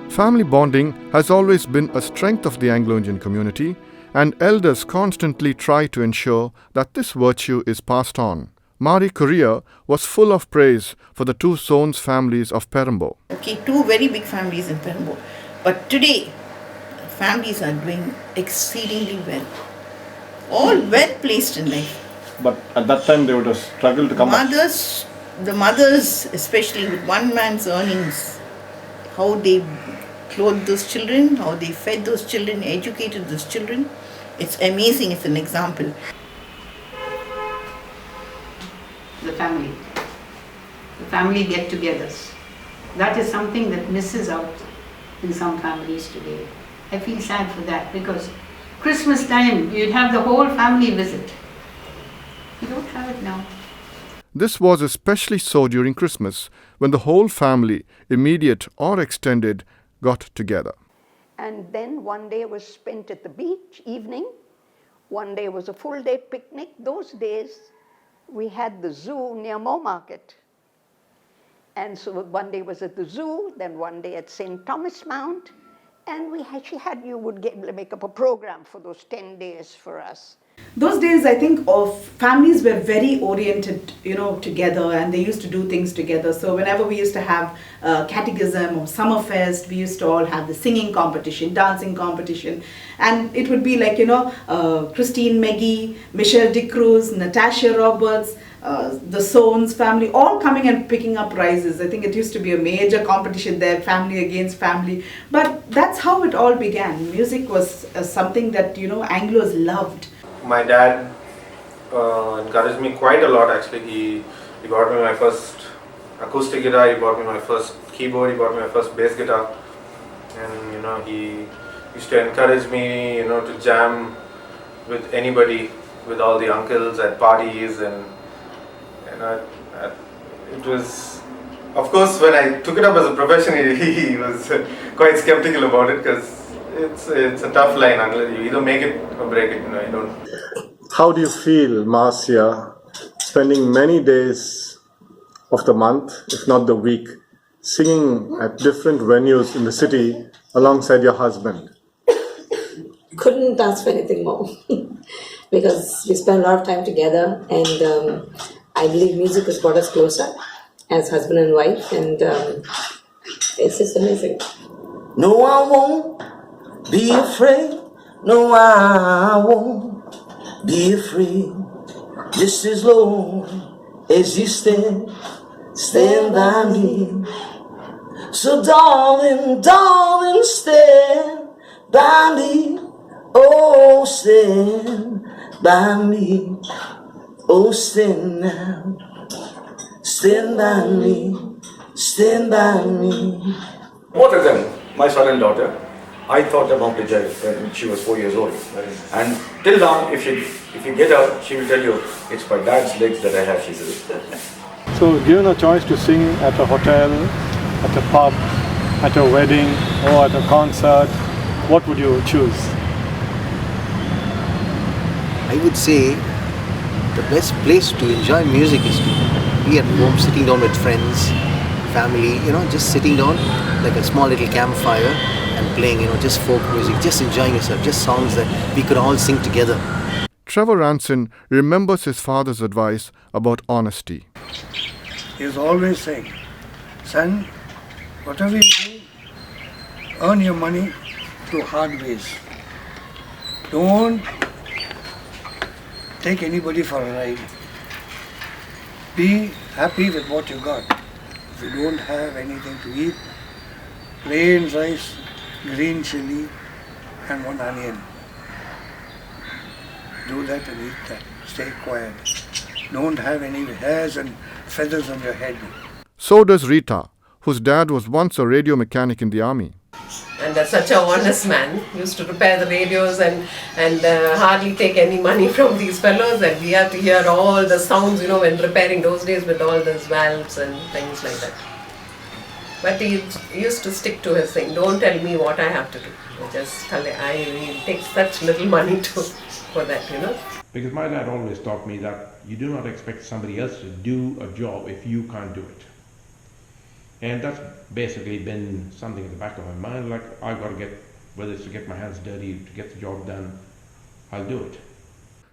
Family bonding has always been a strength of the Anglo-Indian community, and elders constantly try to ensure that this virtue is passed on. Marie Correa was full of praise for the two Soanes families of Perambur. Okay, two very big families in Perambur. But today, families are doing exceedingly well. All well placed in life. But at that time they would have struggled to come up. The mothers, especially with one man's earnings, how they clothed those children, how they fed those children, educated those children. It's amazing, it's an example. The family get-togethers. That is something that misses out in some families today. I feel sad for that because Christmas time, you'd have the whole family visit. You don't have it now. This was especially so during Christmas, when the whole family, immediate or extended, got together. And then one day was spent at the beach, evening. One day was a full day picnic. Those days, we had the zoo near Moore Market. And so one day was at the zoo, then one day at St. Thomas Mount. And you would make up a program for those 10 days for us. Those days, I think, of families were very oriented, together, and they used to do things together. So whenever we used to have catechism or summerfest, we used to all have the singing competition, dancing competition, and it would be like, Christine Meggie, Michelle DeCruz, Natasha Roberts, the Soanes family, all coming and picking up prizes. I think it used to be a major competition there, family against family. But that's how it all began. Music was something that, Anglos loved. My dad encouraged me quite a lot actually. He bought me my first acoustic guitar, he bought me my first keyboard, he bought me my first bass guitar. And he used to encourage me, to jam with anybody, with all the uncles at parties, and it was, of course, when I took it up as a profession, he was quite skeptical about it because it's a tough line. You either make it or break it. You don't. How do you feel, Marcia, spending many days of the month, if not the week, singing at different venues in the city alongside your husband? Couldn't ask for anything more because we spend a lot of time together, and I believe music has brought us closer as husband and wife, and it's just amazing. No, I won't be afraid. No, I won't be afraid. Just as long as you stand by me. So darling, darling, stand by me. Oh, stand by me. Oh, stand now. Stand by me. Stand by me. Both of them, my son and daughter, I taught them how to jive when she was 4 years old. And till now, if you get her, she will tell you, it's my dad's legs that I have, she says. So given a choice to sing at a hotel, at a pub, at a wedding, or at a concert, what would you choose? I would say the best place to enjoy music is to be at home, sitting down with friends, family, just sitting down like a small little campfire and playing, just folk music, just enjoying yourself, just songs that we could all sing together. Trevor Ranson remembers his father's advice about honesty. He was always saying, son, whatever you do, earn your money through hard ways. Don't take anybody for a ride. Be happy with what you got. If you don't have anything to eat, plain rice, green chili and one onion. Do that and eat that. Stay quiet. Don't have any hairs and feathers on your head. So does Rita, whose dad was once a radio mechanic in the army. And such a honest man, used to repair the radios and hardly take any money from these fellows, and we had to hear all the sounds, when repairing those days with all those valves and things like that. But he used to stick to his thing, don't tell me what I have to do. He takes such little money for that, Because my dad always taught me that you do not expect somebody else to do a job if you can't do it. And that's basically been something in the back of my mind, like I've got to get, whether it's to get my hands dirty, to get the job done, I'll do it.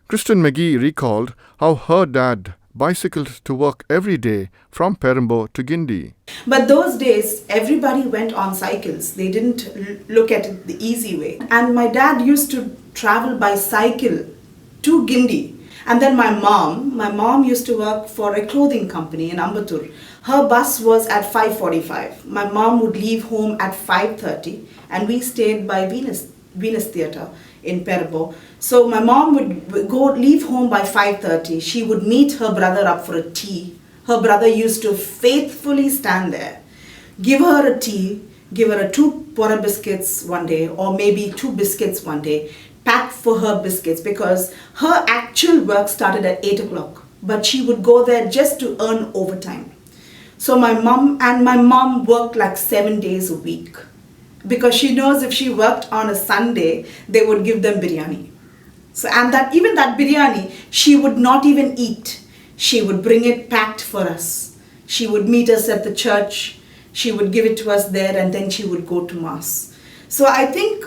Kristen McGee recalled how her dad bicycled to work every day from Perambur to Guindy. But those days, everybody went on cycles. They didn't look at it the easy way. And my dad used to travel by cycle to Guindy. And then my mom used to work for a clothing company in Ambattur. Her bus was at 5:45. My mom would leave home at 5:30 and we stayed by Venus Theatre in Perambur. So my mom would leave home by 5:30. She would meet her brother up for a tea. Her brother used to faithfully stand there, give her a tea, give her 2 pora biscuits one day, or maybe 2 biscuits one day, pack for her biscuits, because her actual work started at 8 o'clock, but she would go there just to earn overtime. So my mom worked like 7 days a week, because she knows if she worked on a Sunday, they would give them biryani. So, and that even that biryani, she would not even eat. She would bring it packed for us. She would meet us at the church. She would give it to us there, and then she would go to mass. So I think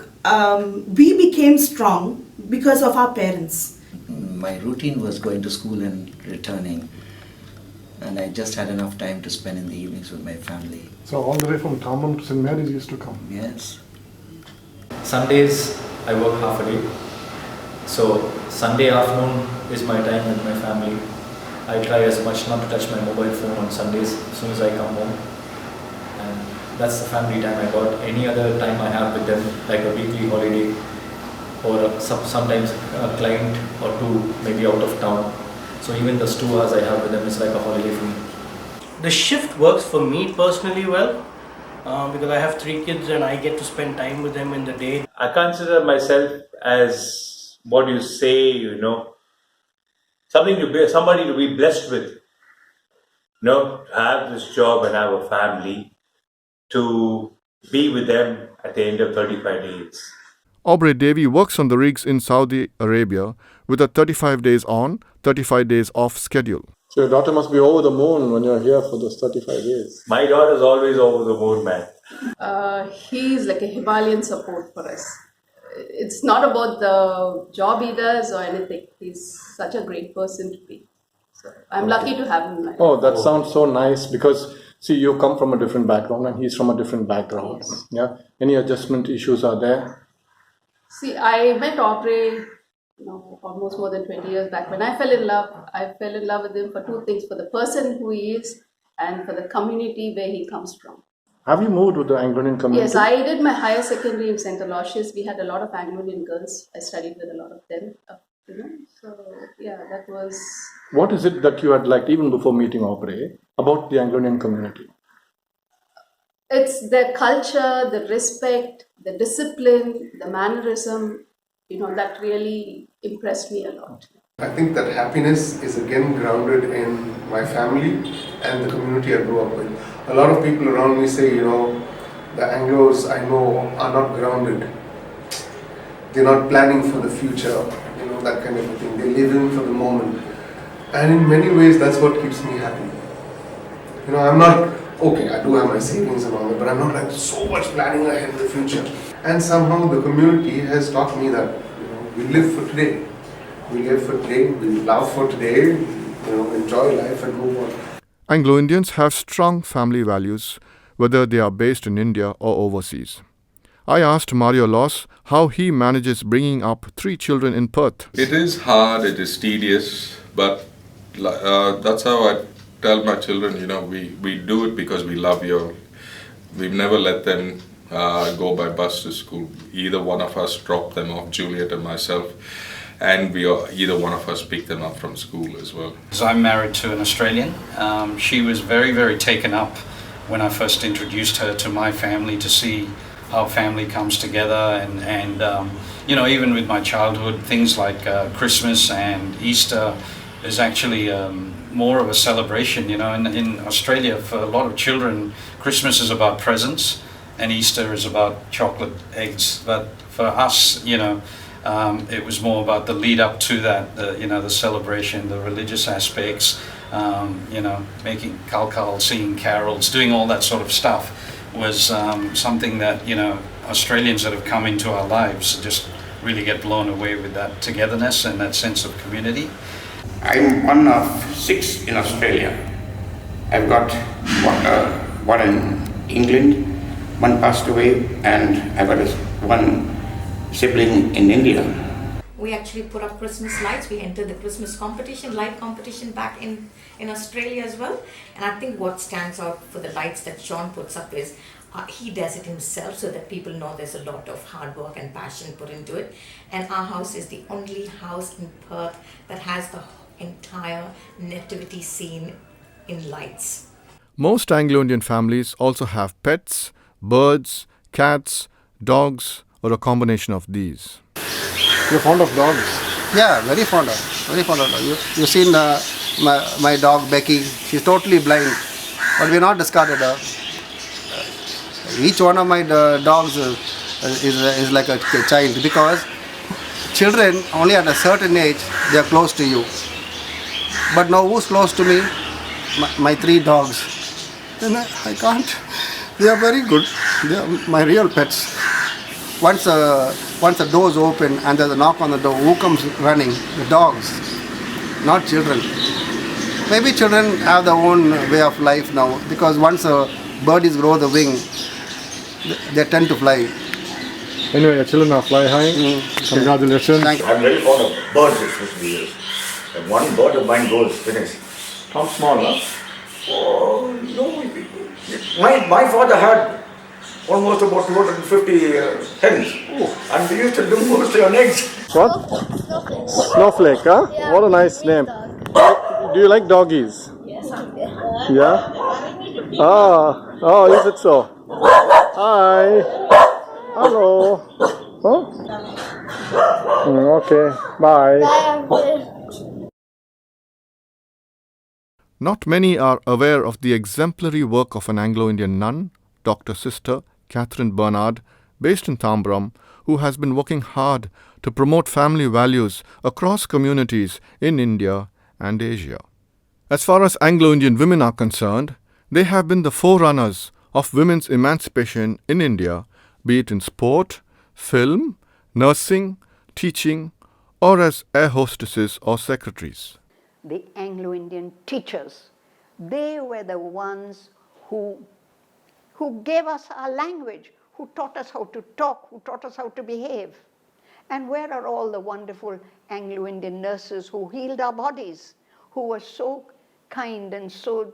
we became strong because of our parents. My routine was going to school and returning, and I just had enough time to spend in the evenings with my family. So all the way from Tambaram to St. Mary's used to come? Yes. Sundays I work half a day. So Sunday afternoon is my time with my family. I try as much not to touch my mobile phone on Sundays as soon as I come home. And that's the family time I got. Any other time I have with them, like a weekly holiday, or sometimes a client or two maybe out of town. So even those 2 hours I have with them is like a holiday for me. The shift works for me personally well, because I have 3 kids and I get to spend time with them in the day. I consider myself as what you say, somebody to be blessed with. To have this job and have a family, to be with them at the end of 35 days. Aubrey Davey works on the rigs in Saudi Arabia with a 35 days on, 35 days off schedule. So your daughter must be over the moon when you're here for those 35 days. My daughter's always over the moon, man. He's like a Himalayan support for us. It's not about the job he does or anything. He's such a great person to be. So I'm lucky to have him. Oh, that sounds so nice, because see, you come from a different background and he's from a different background. Yes. Yeah. Any adjustment issues are there? See, I met Aubrey almost more than 20 years back. When I fell in love with him for 2 things: for the person who he is and for the community where he comes from. Have you moved with the Anglo-Indian community? Yes, I did my higher secondary in St. Aloysius. We had a lot of Anglo-Indian girls. I studied with a lot of them. So yeah, that was... What is it that you had liked, even before meeting Aubrey, about the Anglo-Indian community? It's the culture, the respect, the discipline, the mannerism, that really impressed me a lot. I think that happiness is again grounded in my family and the community I grew up with. A lot of people around me say, the Anglos I know are not grounded. They're not planning for the future, that kind of a thing. They live in for the moment. And in many ways, that's what keeps me happy. I'm not, okay, I do have my savings and all that, but I'm not like so much planning ahead in the future. And somehow the community has taught me that, we live for today. We live for today, we love for today, enjoy life and move on. Anglo-Indians have strong family values, whether they are based in India or overseas. I asked Mario Loos how he manages bringing up 3 children in Perth. It is hard, it is tedious, but that's how I tell my children, we do it because we love you all. We've never let them go by bus to school. Either one of us drop them off, Juliet and myself, and either one of us pick them up from school as well. So I'm married to an Australian. She was very, very taken up when I first introduced her to my family, to see how family comes together, and even with my childhood, things like Christmas and Easter is actually more of a celebration. In Australia, for a lot of children, Christmas is about presents and Easter is about chocolate eggs. But for us, it was more about the lead up to that, the celebration, the religious aspects, making kalkal, singing carols, doing all that sort of stuff was something that, Australians that have come into our lives just really get blown away with that togetherness and that sense of community. I'm one of 6 in Australia. I've got one in England, one passed away, and I've got one sibling in India. We actually put up Christmas lights. We entered the Christmas competition, light competition back in Australia as well. And I think what stands out for the lights that Sean puts up is he does it himself so that people know there's a lot of hard work and passion put into it. And our house is the only house in Perth that has the entire nativity scene in lights. Most Anglo-Indian families also have pets, birds, cats, dogs, or a combination of these. You're fond of dogs? Yeah, very fond of. You've seen my dog Becky. She's totally blind, but we're not discarded her. Each one of my dogs is like a child, because children only at a certain age they are close to you. But now who's close to me? My 3 dogs. And I can't. They are very good. They are my real pets. Once the doors open and there's a knock on the door, who comes running? The dogs, not children. Maybe children have their own way of life now, because once birdies grow the wing, they tend to fly. Anyway, your children are fly high. Congratulations. Thank you. I'm very fond of birds, especially. And one bird of mine goes, finished. How small, huh? Oh, no. My father had almost about 250 hens. Oh. And we used to do mostly on eggs. What? Snowflake, huh? Yeah. What a nice name. Do you like doggies? Yes. Yeah? Oh, is it so? Hi. Hello. Huh? Okay. Bye. Not many are aware of the exemplary work of an Anglo-Indian nun, Dr. Sister Catherine Bernard, based in Tambaram, who has been working hard to promote family values across communities in India and Asia. As far as Anglo-Indian women are concerned, they have been the forerunners of women's emancipation in India, be it in sport, film, nursing, teaching, or as air hostesses or secretaries. The Anglo-Indian teachers, they were the ones who gave us our language, who taught us how to talk, who taught us how to behave. And where are all the wonderful Anglo-Indian nurses who healed our bodies, who were so kind and so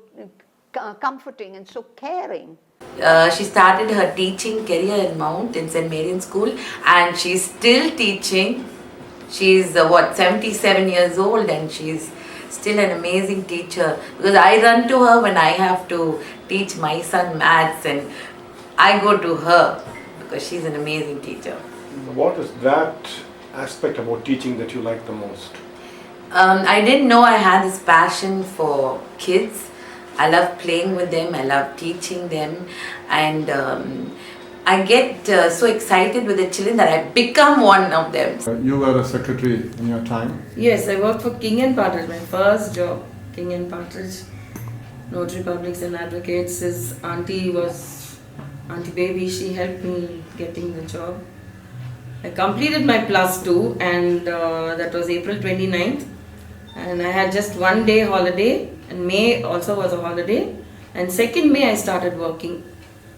comforting and so caring? She started her teaching career in Mount in St. Marian's School, and she's still teaching. She's 77 years old, and she's still an amazing teacher, because I run to her when I have to teach my son maths, and I go to her because she's an amazing teacher. What is that aspect about teaching that you like the most? I didn't know I had this passion for kids. I love playing with them, I love teaching them, and I get so excited with the children that I become one of them. You were a secretary in your time? Yes, I worked for King and Partridge, my first job. King and Partridge, Notary Publics and Advocates. His auntie was Auntie Baby, she helped me getting the job. I completed my +2, and that was April 29th. And I had just 1 day holiday, and May also was a holiday. And 2nd May I started working.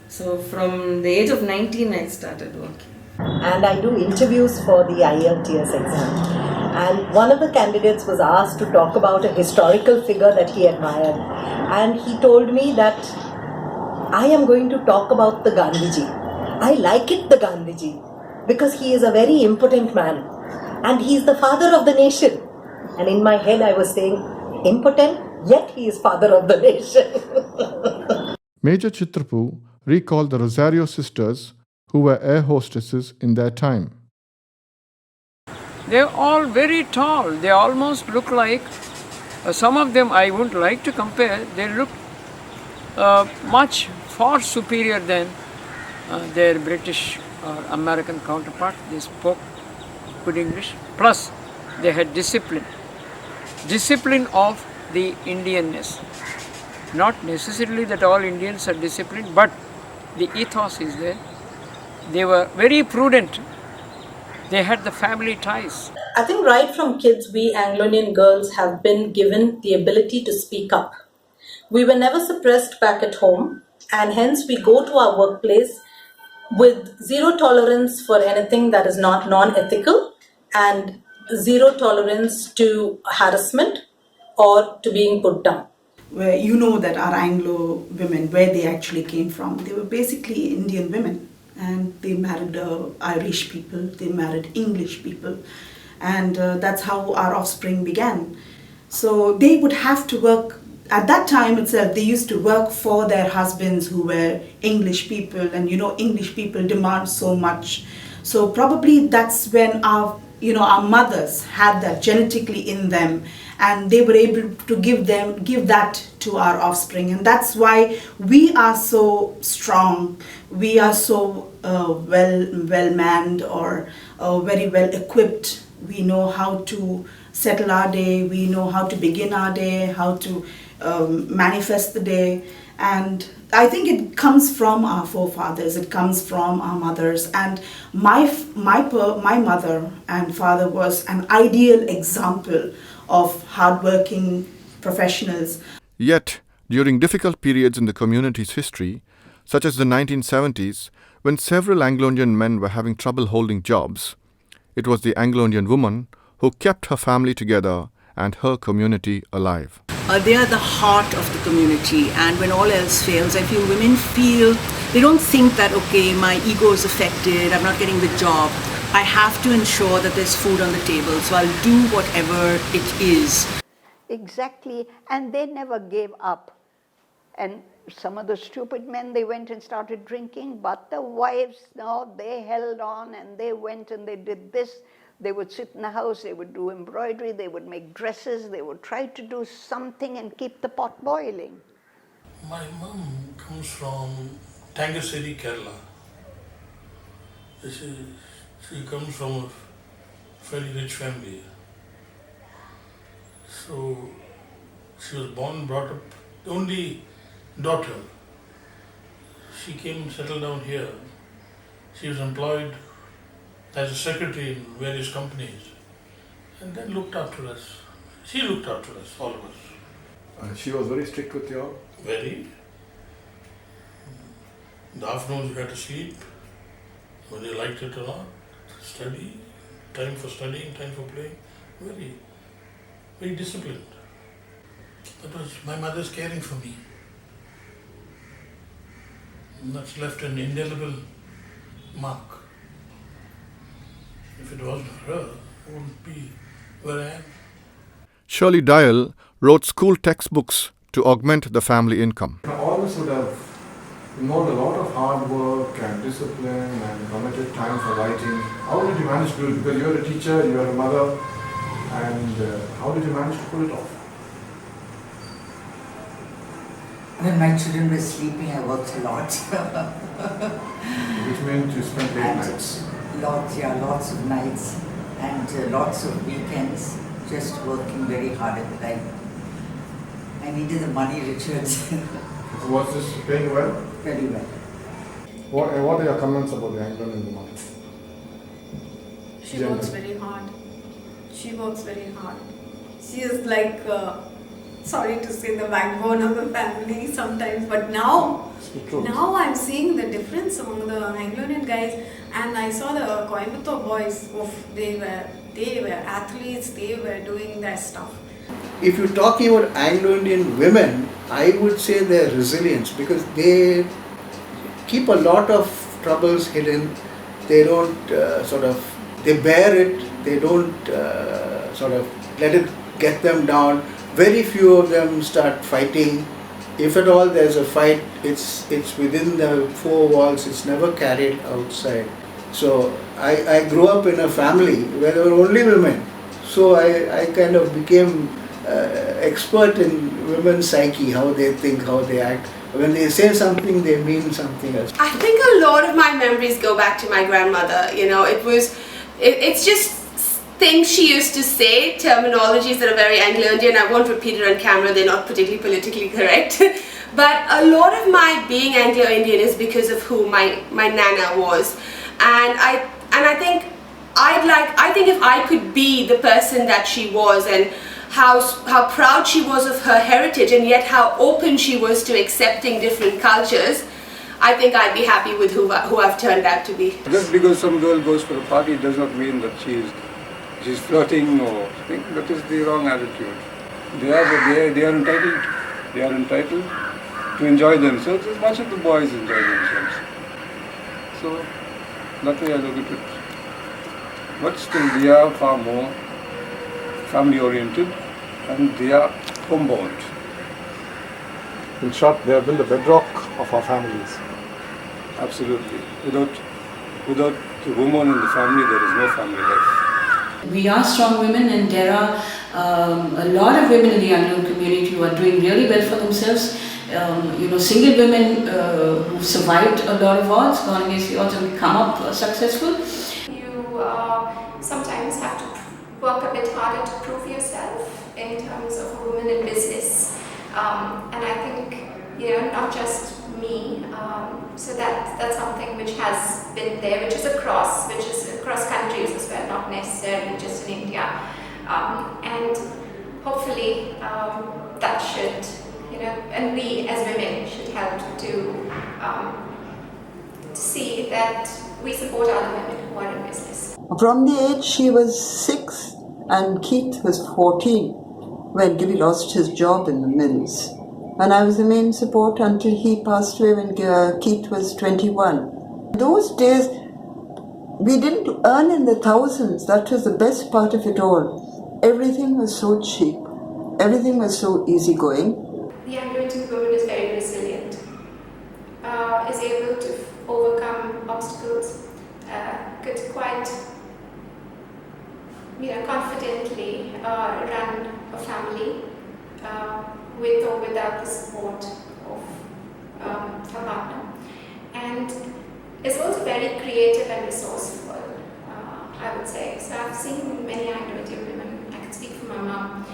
So from the age of 19 I started working. And I do interviews for the IELTS exam. And one of the candidates was asked to talk about a historical figure that he admired. And he told me that I am going to talk about the Gandhiji. I like it, the Gandhiji, because he is a very impotent man. And he is the father of the nation. And in my head I was saying, impotent, yet he is father of the nation. Major Chitrapu recalled the Rozario sisters who were air hostesses in their time. They're all very tall. They almost look like, some of them I wouldn't like to compare, they look much far superior than their British or American counterpart. They spoke good English. Plus, they had discipline. Discipline of the Indianness. Not necessarily that all Indians are disciplined, but the ethos is there. They were very prudent. They had the family ties. I think right from kids, we Anglo-Indian girls have been given the ability to speak up. We were never suppressed back at home, and hence we go to our workplace with zero tolerance for anything that is not non-ethical and zero tolerance to harassment or to being put down. Where you know that our Anglo women, where they actually came from, they were basically Indian women, and they married Irish people, they married English people, and that's how our offspring began. So they would have to work. At that time itself, they used to work for their husbands who were English people, and English people demand so much. So probably that's when our mothers had that genetically in them, and they were able to give that to our offspring, and that's why we are so strong. We are so well manned or very well equipped. We know how to settle our day. We know how to begin our day, how to manifest the day, and I think it comes from our forefathers. It comes from our mothers, and my mother and father was an ideal example of hardworking professionals. Yet, during difficult periods in the community's history, such as the 1970s, when several Anglo-Indian men were having trouble holding jobs, it was the Anglo-Indian woman who kept her family together and her community alive. They are the heart of the community, and when all else fails, I feel women they don't think that, okay, my ego is affected, I'm not getting the job. I have to ensure that there's food on the table, so I'll do whatever it is. Exactly, and they never gave up. And some of the stupid men, they went and started drinking, but the wives, no, they held on and they went and they did this. They would sit in the house, they would do embroidery, they would make dresses, they would try to do something and keep the pot boiling. My mom comes from Tangaseri, Kerala. She comes from a very rich family. So she was born and brought up, the only daughter. She came and settled down here. She was employed as a secretary in various companies, and then looked after us. She looked after us, all of us. She was very strict with you all? Very. In the afternoons you had to sleep, whether you liked it or not. Study, time for studying, time for playing. Very, very disciplined. That was my mother's caring for me. And that's left an indelible mark. If it wasn't for her, I wouldn't be where I am. Shirley Dyall wrote school textbooks to augment the family income. All this would have involved a lot of hard work and discipline and committed time for writing. How did you manage to do it? Because you're a teacher, you're a mother, and how did you manage to pull it off? When my children were sleeping, I worked a lot. Which means you spent late nights. Lots of nights and lots of weekends, just working very hard at the time. I needed the money, Richard. So was this paying well? Very well. What are your comments about the Anglo-Indian woman? She works very hard. She works very hard. She is like, sorry to say, the backbone of the family sometimes, but now I'm seeing the difference among the Anglo-Indian guys, and I saw the Coimbatore boys, they were athletes, they were doing their stuff. If you're talking about Anglo-Indian women, I would say their resilience, because they keep a lot of troubles hidden. They don't they bear it, they don't let it get them down. Very few of them start fighting. If at all there's a fight, it's within the four walls, it's never carried outside. So I grew up in a family where there were only women. So I kind of became expert in women's psyche, how they think, how they act. When they say something, they mean something else. I think a lot of my memories go back to my grandmother. You know, it's just things she used to say, terminologies that are very Anglo-Indian. I won't repeat it on camera, they're not particularly politically correct. But a lot of my being Anglo-Indian is because of who my Nana was. And I think if I could be the person that she was, and how proud she was of her heritage, and yet how open she was to accepting different cultures, I think I'd be happy with who I've turned out to be. Just because some girl goes for a party does not mean that she's flirting or something. That is the wrong attitude. They are entitled. They are entitled to enjoy themselves as much as the boys enjoy themselves. So that way I look at it. But still, they are far more family-oriented, and they are homebound. In short, they have built the bedrock of our families. Absolutely. Without the woman in the family, there is no family life. We are strong women, and there are a lot of women in the Anglo community who are doing really well for themselves. Single women who've survived a lot of odds, gone against the odds, and come up successful. You sometimes have to work a bit harder to prove yourself in terms of a woman in business. And I think, not just me, so that's something which has been there, which is across countries as well, not necessarily just in India. And hopefully that should, and we as women should help to see that we support other women who are in business. From the age she was 6 and Keith was 14 when Gibby lost his job in the mills. And I was the main support until he passed away when Keith was 21. Those days, we didn't earn in the thousands. That was the best part of it all. Everything was so cheap. Everything was so easygoing. The Anglo-Indian woman is very resilient, is able to overcome obstacles, could quite confidently run a family with or without the support of her partner, and is also very creative and resourceful, I would say. So I've seen many Anglo-Indian women. I can speak for my mom.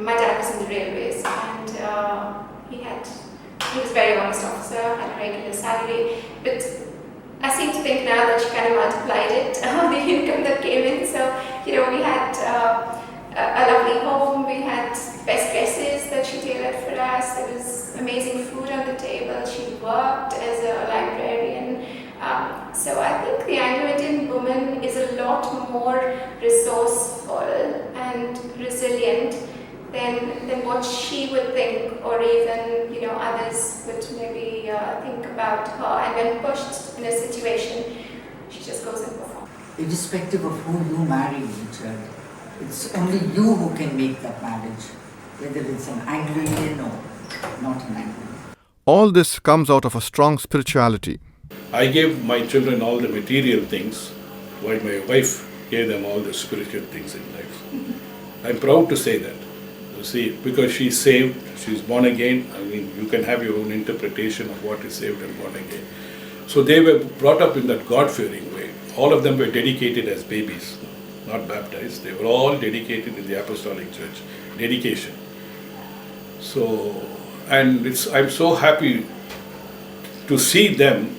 My dad was in the railways, and he was a very honest officer, had a regular salary, but I seem to think now that she kind of multiplied it, the income that came in. So, we had a lovely home, we had best dresses that she tailored for us, there was amazing food on the table, she worked as a librarian. So I think the Anglo-Indian woman is a lot more resourceful and resilient than what she would think, or even others would maybe think about her. And when pushed in a situation, she just goes and performs. Irrespective of who you marry, Richard, it's only you who can make that marriage, whether it's an Anglo-Indian or not an Anglo-Indian. All this comes out of a strong spirituality. I gave my children all the material things, while my wife gave them all the spiritual things in life. I'm proud to say that. You see, because she's saved, she's born again. I mean, you can have your own interpretation of what is saved and born again. So they were brought up in that God-fearing way. All of them were dedicated as babies, not baptized. They were all dedicated in the Apostolic Church. Dedication. So, and I'm so happy to see them,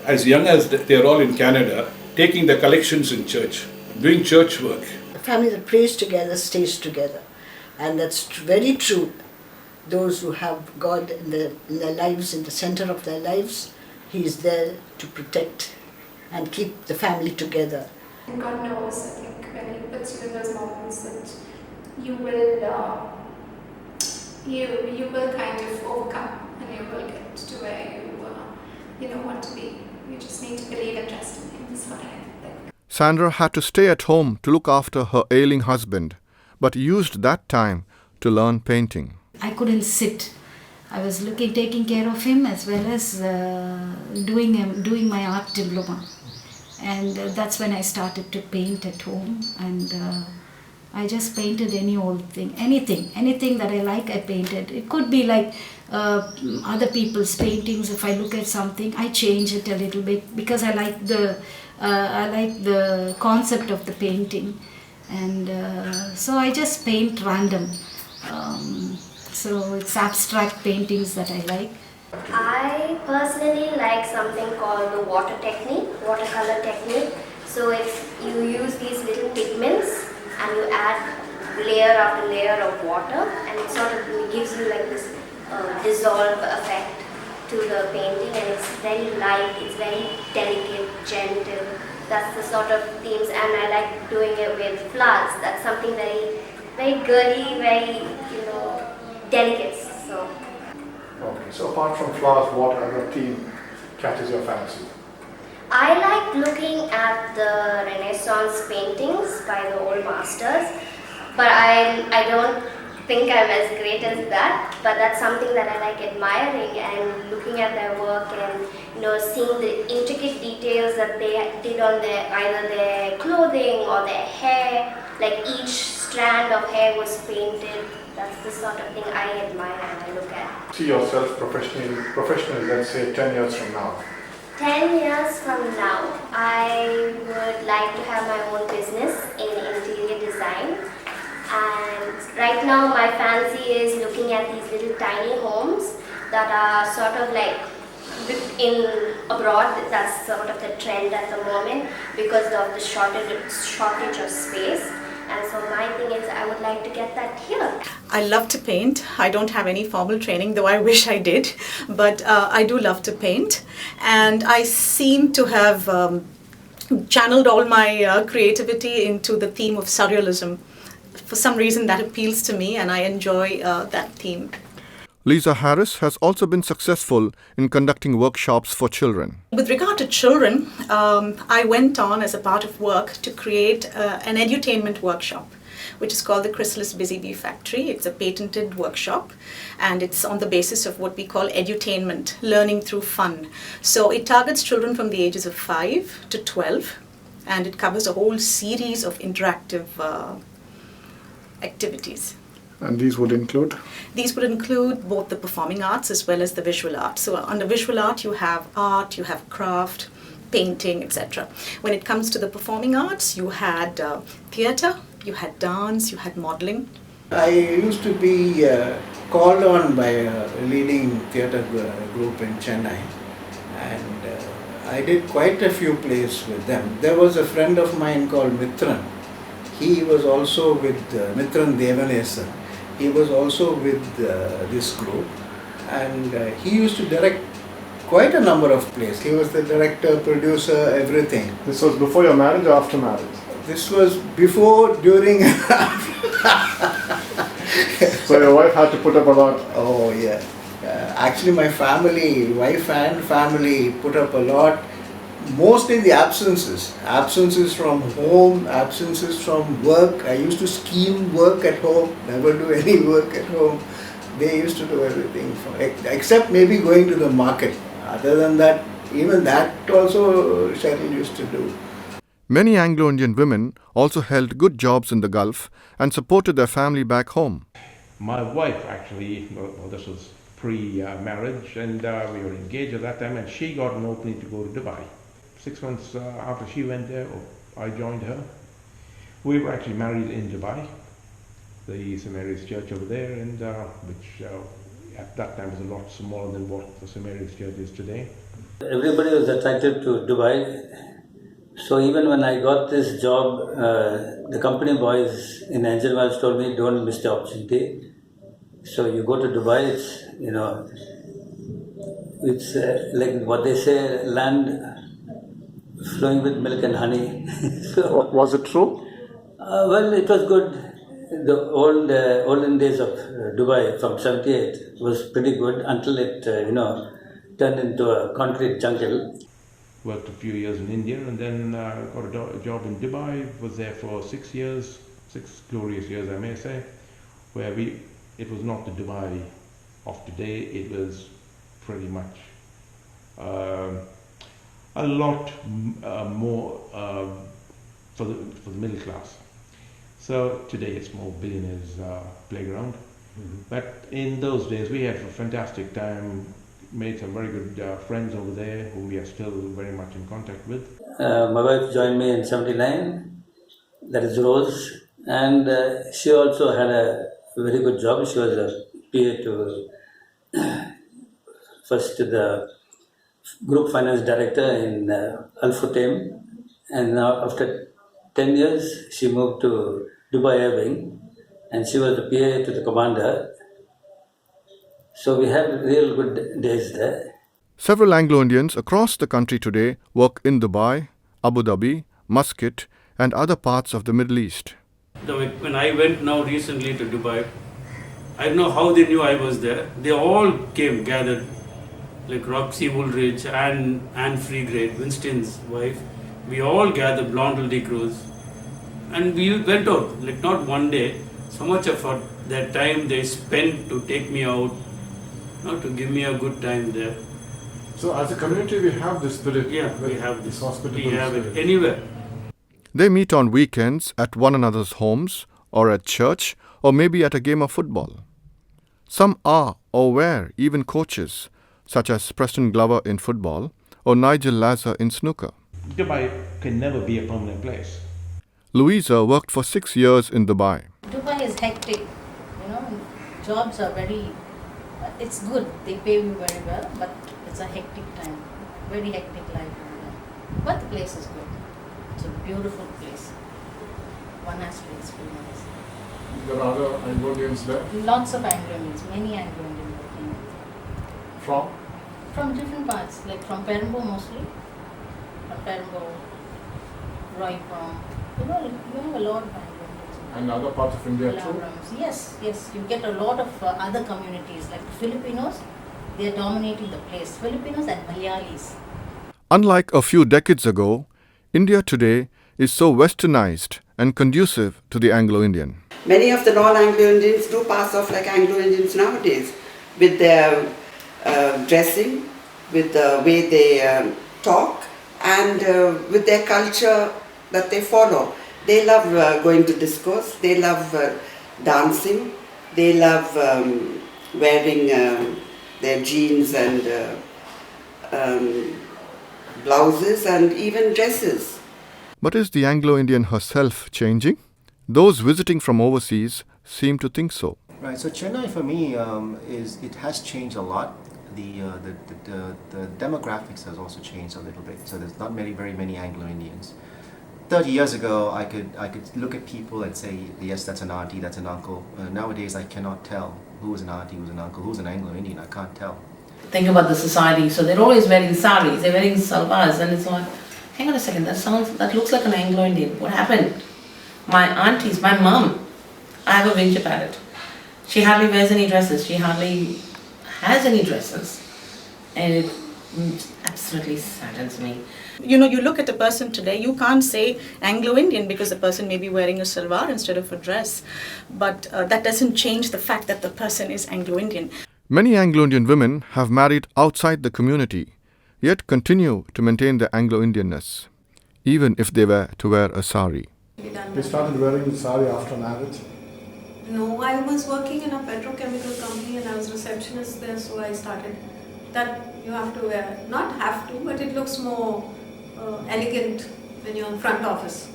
as young as they're all in Canada, taking the collections in church, doing church work. A family that prays together stays together. And that's very true. Those who have God in their lives, in the center of their lives, He is there to protect and keep the family together. And God knows, I think, when He puts you in those moments, that you will kind of overcome, and you will get to where you want to be. You just need to believe and trust in Him. That's what I think. Sandra had to stay at home to look after her ailing husband, but used that time to learn painting. I couldn't sit. I was taking care of him as well as doing my art diploma. And that's when I started to paint at home. And I just painted any old thing, anything that I like, I painted. It could be like other people's paintings. If I look at something, I change it a little bit because I like the concept of the painting, and so I just paint random. So it's abstract paintings that I like. I personally like something called the watercolor technique. So you use these little pigments and you add layer after layer of water, and it sort of gives you like this dissolve effect to the painting, and it's very light, it's very delicate, gentle. That's the sort of themes, and I like doing it with flowers. That's something very, very girly, very, delicate. So. Okay, so apart from flowers, what other theme catches your fancy? I like looking at the Renaissance paintings by the old masters, but I don't think I'm as great as that, but that's something that I like admiring and looking at their work and seeing the intricate details that they did on either their clothing or their hair, like each strand of hair was painted. That's the sort of thing I admire and I look at. See yourself professionally, let's say 10 years from now. 10 years from now, I would like to have my own business in interior design. And right now my fancy is looking at these little tiny homes that are sort of like abroad. That's sort of the trend at the moment because of the shortage of space. And so my thing is I would like to get that here. I love to paint. I don't have any formal training, though I wish I did. But I do love to paint. And I seem to have channeled all my creativity into the theme of surrealism. For some reason that appeals to me and I enjoy that theme. Leeza Harris has also been successful in conducting workshops for children. With regard to children, I went on as a part of work to create an edutainment workshop, which is called the Chrysalis Busy Bee Factory. It's a patented workshop and it's on the basis of what we call edutainment, learning through fun. So it targets children from the ages of 5 to 12 and it covers a whole series of interactive activities. And these would include? These would include both the performing arts as well as the visual art. So under visual art, you have craft, painting, etc. When it comes to the performing arts, you had theatre, you had dance, you had modelling. I used to be called on by a leading theatre group in Chennai, and I did quite a few plays with them. There was a friend of mine called Mitran. He was also with Mitran Devanesa. He was also with this group, and he used to direct quite a number of plays. He was the director, producer, everything. This was before your marriage or after marriage? This was before, during. So your wife had to put up a lot? Oh yeah. Actually my wife and family put up a lot. Mostly the absences from home, absences from work. I used to scheme work at home, never do any work at home. They used to do everything, except maybe going to the market. Other than that, even that also Shirley used to do. Many Anglo-Indian women also held good jobs in the Gulf and supported their family back home. My wife actually, well, this was pre-marriage and we were engaged at that time, and she got an opening to go to Dubai. 6 months after she went there, I joined her. We were actually married in Dubai, the St Mary's Church over there, and which at that time was a lot smaller than what the St Mary's Church is today. Everybody was attracted to Dubai, so even when I got this job, the company boys in Angel Wells told me, don't miss the opportunity. So you go to Dubai, it's like what they say, land flowing with milk and honey. So, was it true? Well, it was good. The olden days of Dubai from 78 was pretty good until it, turned into a concrete jungle. Worked a few years in India and then got a job in Dubai. Was there for 6 years, 6 glorious years, I may say, where it was not the Dubai of today. It was pretty much a lot more for the middle class. So today it's more billionaires' playground. But in those days we had a fantastic time, made some very good friends over there whom we are still very much in contact with. My wife joined me in 79, that is Rose, and she also had a very good job. She was a PA to first to the group finance director in Al-Futtaim, and now after 10 years she moved to Dubai Air Wing, and she was the PA to the commander. So we had real good days there. Several Anglo-Indians across the country today work in Dubai, Abu Dhabi, Muscat and other parts of the Middle East. When I went now recently to Dubai, I don't know how they knew I was there. They all came, gathered, like Roxy Woolridge and Anne Freegrade, Winston's wife. We all gathered, Blondel de Cruz, and we went out, like not one day. So much of that time they spent to take me out, to give me a good time there. So as a community we have this spirit. Yeah, we have this. Hospitable We have spirit. it anywhere. They meet on weekends at one another's homes or at church or maybe at a game of football. Some are or were even coaches, such as Preston Glover in football or Nigel Lazar in snooker. Dubai can never be a permanent place. Leeza worked for 6 years in Dubai. Dubai is hectic, jobs are it's good, they pay you very well, but it's a hectic time, very hectic life. But the place is good, it's a beautiful place, one has to experience. There are other Anglo-Indians there? Lots of Anglo-Indians, many Anglo-Indians working. From? From different parts, like from Perambur mostly, from Perambur, Roipam, you have a lot of Anglo-Indians. And other parts of India too? Yes, you get a lot of other communities, like the Filipinos, they are dominating the place, Filipinos and Malayalis. Unlike a few decades ago, India today is so westernized and conducive to the Anglo-Indian. Many of the non-Anglo-Indians do pass off like Anglo-Indians nowadays, with their dressing, with the way they talk, and with their culture that they follow. They love going to discos, they love dancing, they love wearing their jeans and blouses and even dresses. But is the Anglo-Indian herself changing? Those visiting from overseas seem to think so. Right, so Chennai for me it has changed a lot. The demographics has also changed a little bit. So there's not very many Anglo-Indians. 30 years ago, I could look at people and say, yes, that's an auntie, that's an uncle. Nowadays, I cannot tell who's an auntie, who's an uncle, who's an Anglo-Indian. I can't tell. Think about the society. So they're always wearing saris, they're wearing salwars, and it's like, hang on a second, that looks like an Anglo-Indian. What happened? My aunties, my mum, I have a wingtip at it. She hardly wears any dresses. She hardly has any dresses. And it absolutely saddens me. You look at a person today, you can't say Anglo-Indian because the person may be wearing a salwar instead of a dress. But that doesn't change the fact that the person is Anglo-Indian. Many Anglo-Indian women have married outside the community, yet continue to maintain their Anglo-Indianness, even if they were to wear a sari. You started wearing the sari after marriage? No, I was working in a petrochemical company and I was receptionist there, so I started that you have to wear. Not have to, but it looks more elegant when you're in front office.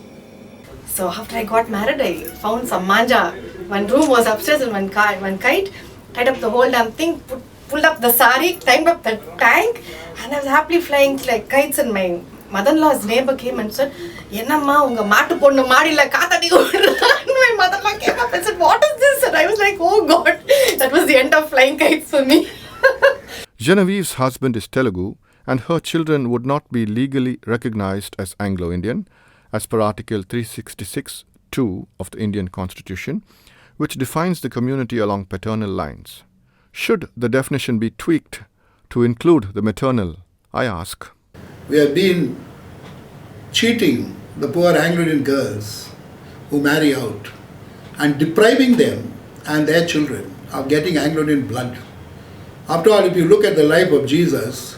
So after I got married, I found some manja. One room was upstairs and one kite, tied up the whole damn thing, pulled up the sari, climbed up the tank, and I was happily flying like kites. And my mother-in-law's neighbor came and said, "Yenamma, unga maatu ponnu maadila kaatadi odra." My mother-in-law came up and said, "What is this?" And I was like, "Oh God, that was the end of flying kites for me." Genevieve's husband is Telugu, and her children would not be legally recognized as Anglo-Indian, as per Article 366(2) of the Indian Constitution, which defines the community along paternal lines. Should the definition be tweaked to include the maternal, I ask? We have been cheating the poor Anglo-Indian girls who marry out and depriving them and their children of getting Anglo-Indian blood. After all, if you look at the life of Jesus,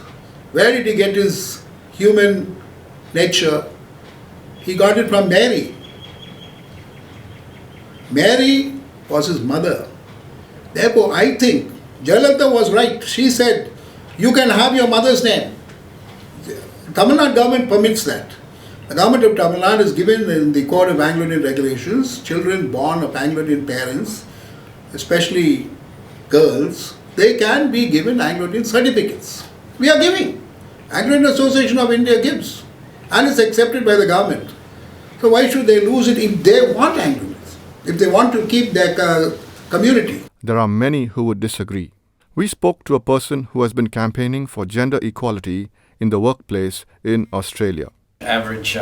where did he get his human nature? He got it from Mary. Mary was his mother. Therefore, I think Jayalalitha was right. She said, you can have your mother's name. Tamil Nadu government permits that. The government of Tamil Nadu is given in the Code of Anglo-Indian Regulations, children born of Anglo-Indian parents, especially girls, they can be given Anglo-Indian certificates. We are giving. Anglo-Indian Association of India gives. And it's accepted by the government. So why should they lose it if they want Anglo-Indians? If they want to keep their community? There are many who would disagree. We spoke to a person who has been campaigning for gender equality in the workplace in Australia. Average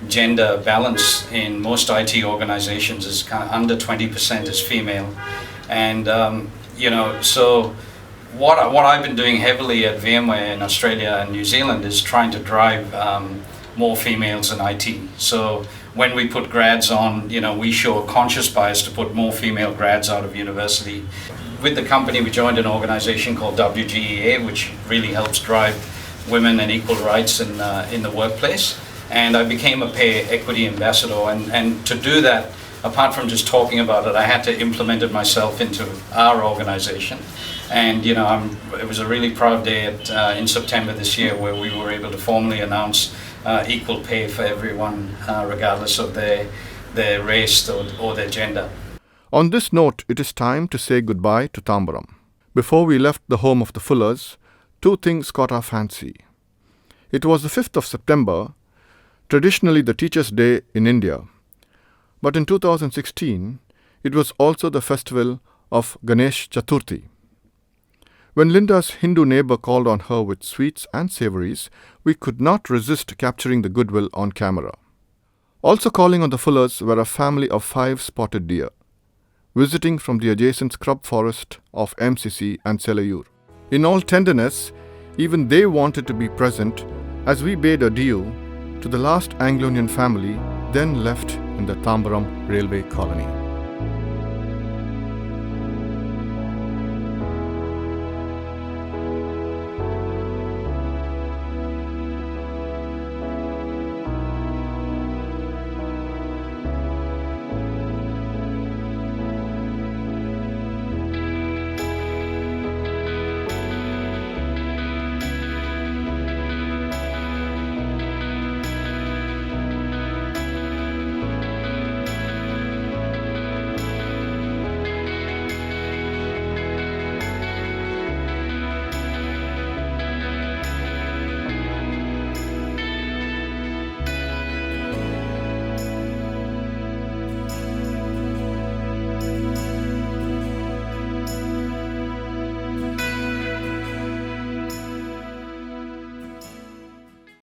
gender balance in most IT organizations is kind of under 20% is female. And, so what I've been doing heavily at VMware in Australia and New Zealand is trying to drive more females in IT. So when we put grads on, we show a conscious bias to put more female grads out of university. With the company, we joined an organization called WGEA, which really helps drive women and equal rights in the workplace. And I became a pay equity ambassador. And to do that, apart from just talking about it, I had to implement it myself into our organization. And it was a really proud day in September this year where we were able to formally announce equal pay for everyone, regardless of their race or their gender. On this note, it is time to say goodbye to Tambaram. Before we left the home of the Fullers, two things caught our fancy. It was the 5th of September, traditionally the Teachers' Day in India. But in 2016, it was also the festival of Ganesh Chaturthi. When Linda's Hindu neighbor called on her with sweets and savories, we could not resist capturing the goodwill on camera. Also calling on the Fullers were a family of 5 spotted deer, visiting from the adjacent scrub forest of MCC and Selayur. In all tenderness, even they wanted to be present as we bade adieu to the last Anglo-Indian family then left in the Tambaram railway colony.